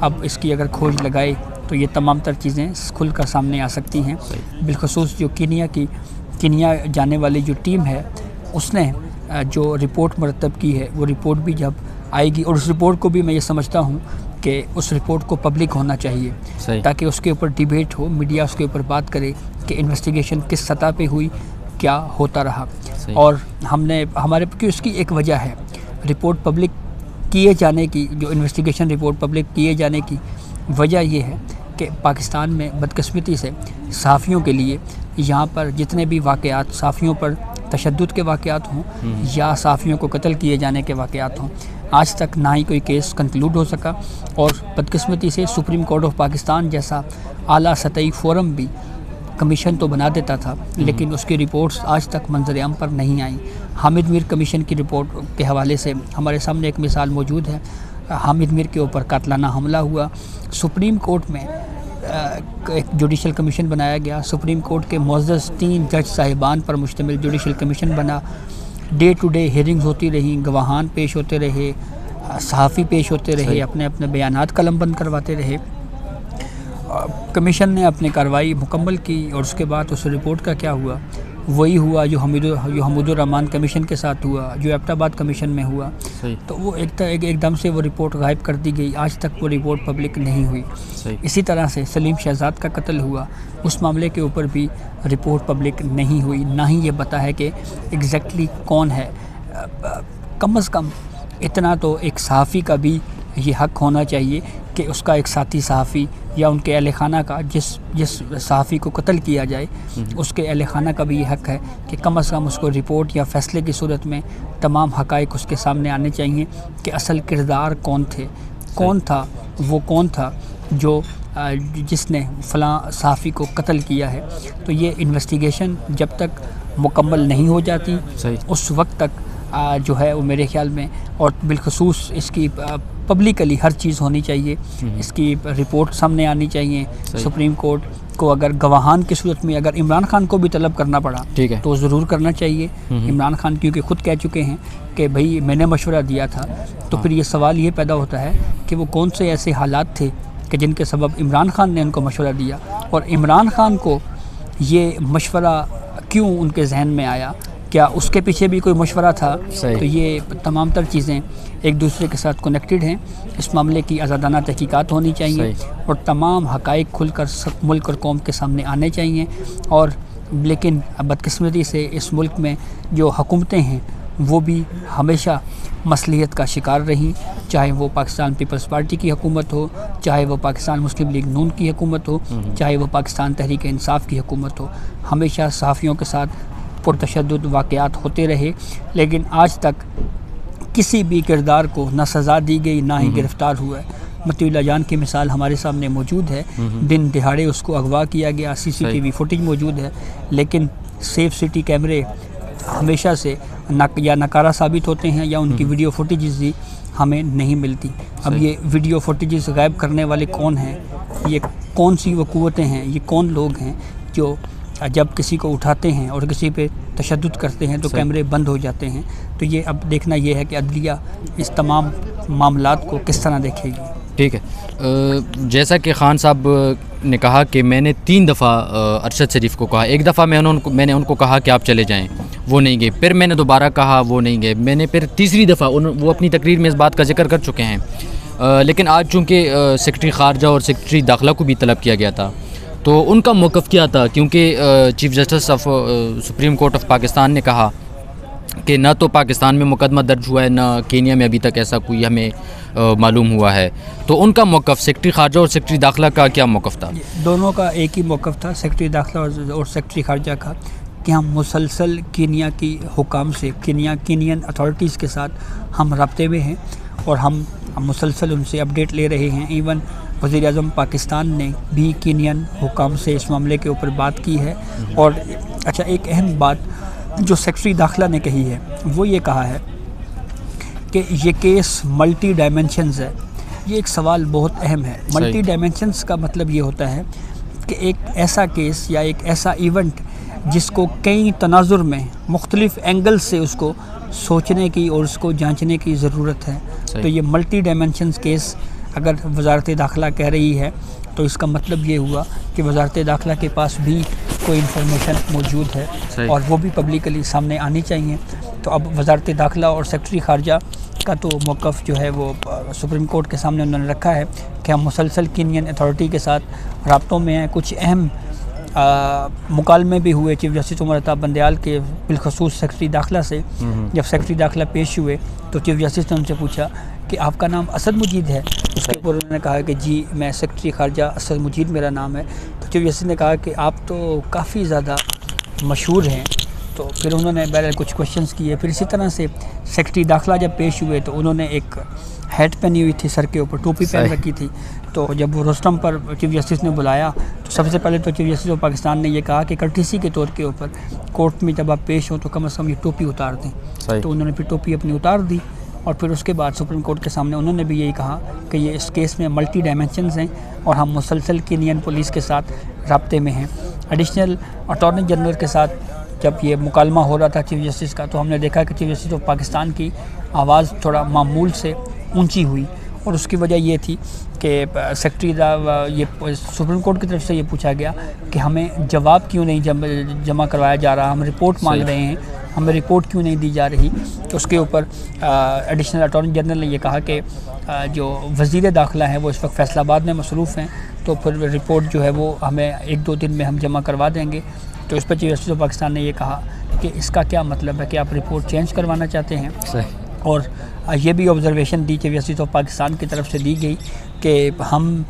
اب اس کی اگر کھوج لگائے تو یہ تمام تر چیزیں کھل کر سامنے آ سکتی ہیں. بالخصوص جو کینیا جانے والی جو ٹیم ہے اس نے جو رپورٹ مرتب کی ہے وہ رپورٹ بھی جب آئے گی، اور اس رپورٹ کو بھی میں یہ سمجھتا ہوں کہ اس رپورٹ کو پبلک ہونا چاہیے تاکہ اس کے اوپر ڈیبیٹ ہو، میڈیا اس کے اوپر بات کرے کہ انویسٹیگیشن کس سطح پہ ہوئی، کیا ہوتا رہا. اور ہمارے کی اس کی ایک وجہ ہے رپورٹ پبلک کیے جانے کی، جو انویسٹیگیشن رپورٹ پبلک کیے جانے کی وجہ یہ ہے کہ پاکستان میں بدقسمتی سے صحافیوں کے لیے یہاں پر جتنے بھی واقعات صحافیوں پر تشدد کے واقعات ہوں یا صحافیوں کو قتل کیے جانے کے واقعات ہوں، آج تک نہ ہی کوئی کیس کنکلوڈ ہو سکا. اور بدقسمتی سے سپریم کورٹ آف پاکستان جیسا اعلیٰ سطحی فورم بھی کمیشن تو بنا دیتا تھا لیکن اس کی رپورٹس آج تک منظر عام پر نہیں آئیں. حامد میر کمیشن کی رپورٹ کے حوالے سے ہمارے سامنے ایک مثال موجود ہے. حامد میر کے اوپر قاتلانہ حملہ ہوا، سپریم کورٹ میں ایک جوڈیشل کمیشن بنایا گیا، سپریم کورٹ کے معزز 3 جج صاحبان پر مشتمل جوڈیشل کمیشن بنا، ڈے ٹو ڈے ہیئرنگز ہوتی رہیں، گواہان پیش ہوتے رہے، صحافی پیش ہوتے رہے، اپنے بیانات قلم بند کرواتے رہے. کمیشن نے اپنی کارروائی مکمل کی اور اس کے بعد اس رپورٹ کا کیا ہوا؟ وہی ہوا جو حمود الرحمان کمیشن کے ساتھ ہوا، جو ایبٹ آباد کمیشن میں ہوا. تو وہ ایک دم سے وہ رپورٹ غائب کر دی گئی، آج تک وہ رپورٹ پبلک نہیں ہوئی. اسی طرح سے سلیم شہزاد کا قتل ہوا، اس معاملے کے اوپر بھی رپورٹ پبلک نہیں ہوئی، نہ ہی یہ پتہ ہے کہ ایگزیکٹلی کون ہے. کم از کم اتنا تو ایک صحافی کا بھی یہ حق ہونا چاہیے کہ اس کا ایک ساتھی صحافی یا ان کے اہل خانہ کا جس صحافی کو قتل کیا جائے اس کے اہل خانہ کا بھی یہ حق ہے کہ کم از کم اس کو رپورٹ یا فیصلے کی صورت میں تمام حقائق اس کے سامنے آنے چاہیے کہ اصل کردار کون تھے، کون تھا جو جس نے فلاں صحافی کو قتل کیا ہے. تو یہ انویسٹیگیشن جب تک مکمل نہیں ہو جاتی اس وقت تک جو ہے وہ میرے خیال میں، اور بالخصوص اس کی پبلکلی ہر چیز ہونی چاہیے، اس کی رپورٹ سامنے آنی چاہیے. سپریم کورٹ کو اگر گواہان کی صورت میں اگر عمران خان کو بھی طلب کرنا پڑا تو ضرور کرنا چاہیے. عمران خان کیونکہ خود کہہ چکے ہیں کہ بھائی میں نے مشورہ دیا تھا، تو پھر یہ سوال یہ پیدا ہوتا ہے کہ وہ کون سے ایسے حالات تھے کہ جن کے سبب عمران خان نے ان کو مشورہ دیا، اور عمران خان کو یہ مشورہ کیوں ان کے ذہن میں آیا، کیا اس کے پیچھے بھی کوئی مشورہ تھا؟ تو یہ تمام تر چیزیں ایک دوسرے کے ساتھ کنیکٹڈ ہیں. اس معاملے کی آزادانہ تحقیقات ہونی چاہیے اور تمام حقائق کھل کر ملک اور قوم کے سامنے آنے چاہیے. اور لیکن بدقسمتی سے اس ملک میں جو حکومتیں ہیں وہ بھی ہمیشہ مصلحت کا شکار رہیں، چاہے وہ پاکستان پیپلز پارٹی کی حکومت ہو، چاہے وہ پاکستان مسلم لیگ نون کی حکومت ہو، چاہے وہ پاکستان تحریک انصاف کی حکومت ہو. ہمیشہ صحافیوں کے ساتھ پرتشدد واقعات ہوتے رہے، لیکن آج تک کسی بھی کردار کو نہ سزا دی گئی نہ ہی گرفتار ہوا ہے. مطیع اللہ جان کی مثال ہمارے سامنے موجود ہے، دن دہاڑے اس کو اغوا کیا گیا، CCTV فوٹیج موجود ہے، لیکن سیف سٹی کیمرے ہمیشہ سے یا ناکارہ ثابت ہوتے ہیں یا ان کی ویڈیو فوٹیجز بھی ہمیں نہیں ملتی. اب یہ ویڈیو فوٹیجز غائب کرنے والے کون ہیں، یہ کون سی وہ قوتیں ہیں، یہ کون لوگ ہیں جو جب کسی کو اٹھاتے ہیں اور کسی پہ تشدد کرتے ہیں تو کیمرے بند ہو جاتے ہیں؟ تو یہ اب دیکھنا یہ ہے کہ عدلیہ اس تمام معاملات کو کس طرح دیکھے گی. ٹھیک ہے، جیسا کہ خان صاحب نے کہا کہ میں نے 3 دفعہ ارشد شریف کو کہا. ایک دفعہ میں نے ان کو کہا کہ آپ چلے جائیں، وہ نہیں گئے. پھر میں نے دوبارہ کہا، وہ نہیں گئے. میں نے پھر تیسری دفعہ وہ اپنی تقریر میں اس بات کا ذکر کر چکے ہیں. لیکن آج چونکہ سیکرٹری خارجہ اور سیکرٹری داخلہ کو بھی طلب کیا گیا تھا، تو ان کا موقف کیا تھا؟ کیونکہ chief justice of supreme court of Pakistan نے کہا کہ نہ تو پاکستان میں مقدمہ درج ہوا ہے، نہ کینیا میں ابھی تک ایسا کوئی ہمیں معلوم ہوا ہے. تو ان کا موقف، سیکرٹری خارجہ اور سیکرٹری داخلہ کا کیا موقف تھا؟ دونوں کا ایک ہی موقف تھا، سیکرٹری داخلہ اور سیکرٹری خارجہ کا، کہ ہم مسلسل کینیا کی حکام سے، کینین اتھارٹیز کے ساتھ ہم رابطے میں ہیں اور ہم مسلسل ان سے اپڈیٹ لے رہے ہیں. ایون وزیر اعظم پاکستان نے بھی کینین حکام سے اس معاملے کے اوپر بات کی ہے. اور اچھا، ایک اہم بات جو سیکرٹری داخلہ نے کہی ہے وہ یہ کہا ہے کہ یہ کیس ملٹی ڈائمینشنز ہے. یہ ایک سوال بہت اہم ہے. ملٹی ڈائمینشنز کا مطلب یہ ہوتا ہے کہ ایک ایسا کیس یا ایک ایسا ایونٹ جس کو کئی تناظر میں مختلف اینگل سے اس کو سوچنے کی اور اس کو جانچنے کی ضرورت ہے. تو یہ ملٹی ڈائمینشنز کیس اگر وزارت داخلہ کہہ رہی ہے تو اس کا مطلب یہ ہوا کہ وزارت داخلہ کے پاس بھی کوئی انفارمیشن موجود ہے اور وہ بھی پبلکلی سامنے آنی چاہیے. تو اب وزارت داخلہ اور سیکرٹری خارجہ کا تو موقف جو ہے وہ سپریم کورٹ کے سامنے انہوں نے رکھا ہے کہ ہم مسلسل کینین اتھارٹی کے ساتھ رابطوں میں ہیں. کچھ اہم مکالمے بھی ہوئے چیف جسٹس عمر عطا بندیال کے بالخصوص سیکرٹری داخلہ سے. جب سیکرٹری داخلہ پیش ہوئے تو چیف جسٹس نے ان سے پوچھا کہ آپ کا نام اسد مجید ہے. اس کے اوپر انہوں نے کہا کہ جی میں سیکرٹری خارجہ اسد مجید میرا نام ہے. تو چیف جسٹس نے کہا کہ آپ تو کافی زیادہ مشہور ہیں. تو پھر انہوں نے بہرحال کچھ کوشچنس کیے. پھر اسی طرح سے سیکرٹری داخلہ جب پیش ہوئے تو انہوں نے ایک ہیٹ پہنی ہوئی تھی, سر کے اوپر ٹوپی پہن رکھی تھی. تو جب وہ روسٹم پر چیف جسٹس نے بلایا تو سب سے پہلے تو چیف جسٹس آف پاکستان نے یہ کہا کہ کرٹیسی کے طور کے اوپر کورٹ میں جب آپ پیش ہوں تو کم از کم یہ ٹوپی اتار دیں. تو انہوں نے پھر ٹوپی اپنی اتار دی اور پھر اس کے بعد سپریم کورٹ کے سامنے انہوں نے بھی یہی کہا کہ یہ اس کیس میں ملٹی ڈائمینشنز ہیں اور ہم مسلسل کینین پولیس کے ساتھ رابطے میں ہیں. ایڈیشنل اٹارنی جنرل کے ساتھ جب یہ مکالمہ ہو رہا تھا چیف جسٹس کا تو ہم نے دیکھا کہ چیف جسٹس آف پاکستان کی آواز تھوڑا معمول سے اونچی ہوئی اور اس کی وجہ یہ تھی کہ سیکرٹری یہ سپریم کورٹ کی طرف سے یہ پوچھا گیا کہ ہمیں جواب کیوں نہیں جمع کروایا جا رہا, ہم رپورٹ مانگ رہے ہیں, ہمیں رپورٹ کیوں نہیں دی جا رہی. تو اس کے اوپر ایڈیشنل اٹارنی جنرل نے یہ کہا کہ جو وزیر داخلہ ہیں وہ اس وقت فیصل آباد میں مصروف ہیں تو پھر رپورٹ جو ہے وہ ہمیں 1-2 دن میں ہم جمع کروا دیں گے. تو اس پر چیف جسٹس آف پاکستان نے یہ کہا کہ اس کا کیا مطلب ہے کہ آپ رپورٹ چینج کروانا چاہتے ہیں. اور یہ بھی observation the chief justice of Pakistan کی طرف سے دی گئی کہ ہم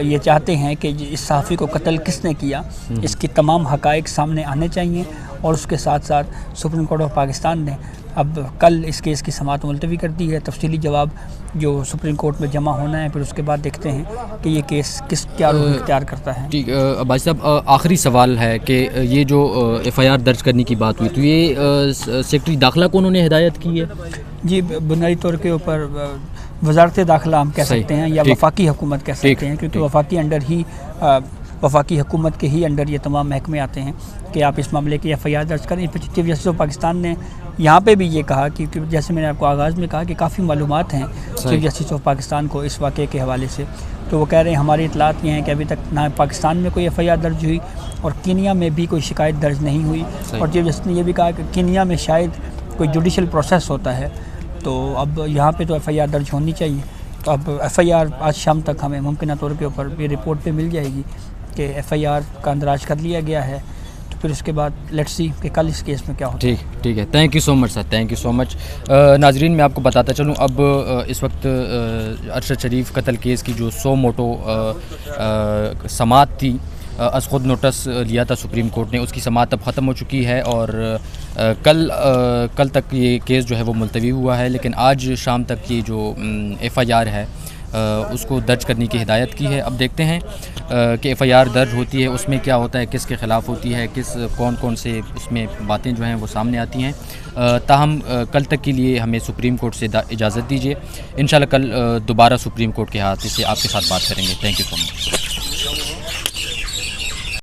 یہ چاہتے ہیں کہ اس صحافی کو قتل کس نے کیا اس کی تمام حقائق سامنے آنے چاہیے. اور اس کے ساتھ ساتھ سپریم کورٹ آف پاکستان نے اب کل اس کیس کی سماعت ملتوی کر دی ہے. تفصیلی جواب جو سپریم کورٹ میں جمع ہونا ہے, پھر اس کے بعد دیکھتے ہیں کہ یہ کیس کیا رخ اختیار کرتا ہے. ٹھیک بھائی صاحب, آخری سوال ہے کہ یہ جو ایف آئی آر درج کرنے کی بات ہوئی تو یہ سیکرٹری داخلہ کو انہوں نے ہدایت کی ہے؟ جی بنیادی طور کے اوپر وزارت داخلہ ہم کہہ سکتے ہیں یا وفاقی حکومت کہہ سکتے ہیں, کیونکہ وفاقی حکومت کے ہی انڈر یہ تمام محکمے آتے ہیں کہ آپ اس معاملے کی ایف آئی آر درج کریں. چیف جسٹس آف پاکستان نے یہاں پہ بھی یہ کہا کہ جیسے میں نے آپ کو آغاز میں کہا کہ کافی معلومات ہیں چیف جسٹس آف پاکستان کو اس واقعے کے حوالے سے. تو وہ کہہ رہے ہیں ہماری اطلاعات یہ ہیں کہ ابھی تک نہ پاکستان میں کوئی ایف آئی آر درج ہوئی اور کینیا میں بھی کوئی شکایت درج نہیں ہوئی. اور چیف جسٹس نے یہ بھی کہا کہ کینیا میں شاید کوئی جوڈیشل پروسیس ہوتا ہے تو اب یہاں پہ تو ایف آئی آر درج ہونی چاہیے. تو اب ایف آئی آر آج شام تک ہمیں ممکنہ طور کے اوپر یہ رپورٹ پہ مل جائے گی کہ ایف آئی آر کا اندراج کر لیا گیا ہے. تو پھر اس کے بعد لیٹس سی کہ کل اس کیس میں کیا ہوتا ہے. ٹھیک ہے, thank you so much sir, thank you so much. ناظرین میں آپ کو بتاتا چلوں اب اس وقت ارشد شریف قتل کیس کی جو سو موٹو سماعت تھی, از خود نوٹس لیا تھا سپریم کورٹ نے, اس کی سماعت اب ختم ہو چکی ہے اور کل تک یہ کیس جو ہے وہ ملتوی ہوا ہے. لیکن آج شام تک یہ جو ایف آئی آر ہے اس کو درج کرنے کی ہدایت کی ہے. اب دیکھتے ہیں کہ ایف آئی آر درج ہوتی ہے اس میں کیا ہوتا ہے, کس کے خلاف ہوتی ہے, کون سے اس میں باتیں جو ہیں وہ سامنے آتی ہیں. تاہم کل تک کے لیے ہمیں سپریم کورٹ سے اجازت دیجیے. انشاءاللہ کل دوبارہ سپریم کورٹ کے حوالے سے آپ کے ساتھ بات کریں گے. Thank you so much.